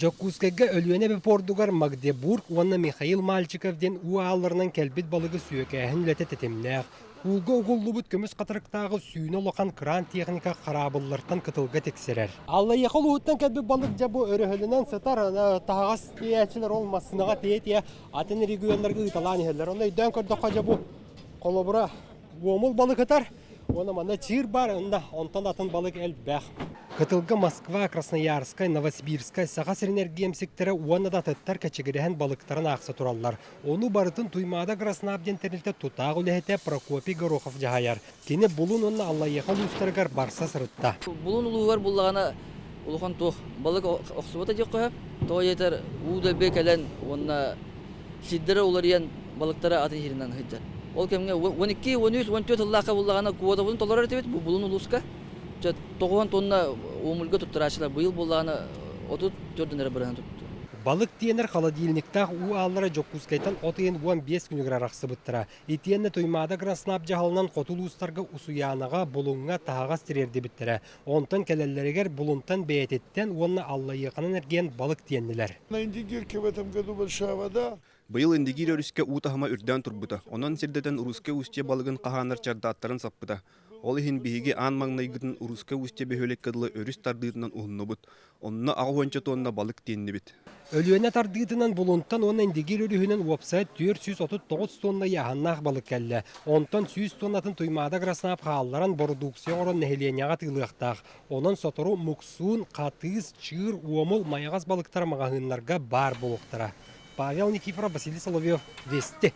Жоккускайга өлүөне бе пордугар Магдебург, уанна Михаил Мальчиковден уаалларынан кәлбет балығы сүйекәһін үләте тетемнәқ. Улга угуллубут көміс қатырықтағы сүйіні лоқан кран техника қарабыллартан кытылға тексерер. Алла яқыл уыттан кәлбет балық жабу өріхілінен сытар, тағас тиячілер олмасыныға тиет, атын регионларға ұталан ехелер. Онда үйден көрдіққа жабу қолыбыра уомыл балық атар. Оны мана чир бар, онтан атын балық әл бәқ. Кытылга Москва, Красноярская, Новосибирская, Сахас энергиям сектора уаннада тыттар кәчегірәһін балықтарын ақса тураллар. Оны барытын туймада Краснабден тәрілті тұтағы үләхеті Прокопий Горохов жағайар. Кені бұлын онна Аллайяқал ұстарғар барса сырытта. Бұлын ұлығар бұллағана ұлыған тоқ балық оқсыбата жек қойып, тоғы етер ұудал бек әлін онна сиддері олар ен балықтары атын жерінен хыджар. Ол кемге 12, 13, 14 ұллаққа бұллағана куада бұлын толар әтебет, бұлын ұлысқа. Тоғуан тонна омылға тұттырашылар. Бұйыл болағаны 34 әрі бірін тұтты. Балық тиенер холодильниктақ уаллара Жоккускайтан отыен 15 күнігір арақсы бұттыра. Етиенне тоймада Краснап жағалынан қотулуыстарға усуянаға бұлыңға тағағас тірерді біттірі. Онтан кәлелерігер бұлынтан бәйететтен онына Аллайықанын әрген балық тиеннелер. Быйыл индигир өрүскө утахама үрдөн турбута. Онон сирдетен уруске устье балыгын каханар чардаттарын саппыта. Ол ихин биһиги аан маңнайгытын уруске устье бөһөлек кыдылы өрүс тардыытынан уһуннубут. Онна агуонча тонна балык тиеннибит. Өлүөнө тардыытынан булунтан онна индигир өрүһүнөн уопсайт 439 тонна яһаннаах балык келле. Онтон 100 тоннатын туймада Краснап хаалларан продукция орон нехиленяга тыылыактаах. Онон сотору муксуун, катыз, чыр, уомул, маягас балыктар магазиннарга бар болуктара. Павел Никифоров, Василий Соловьев, Вести.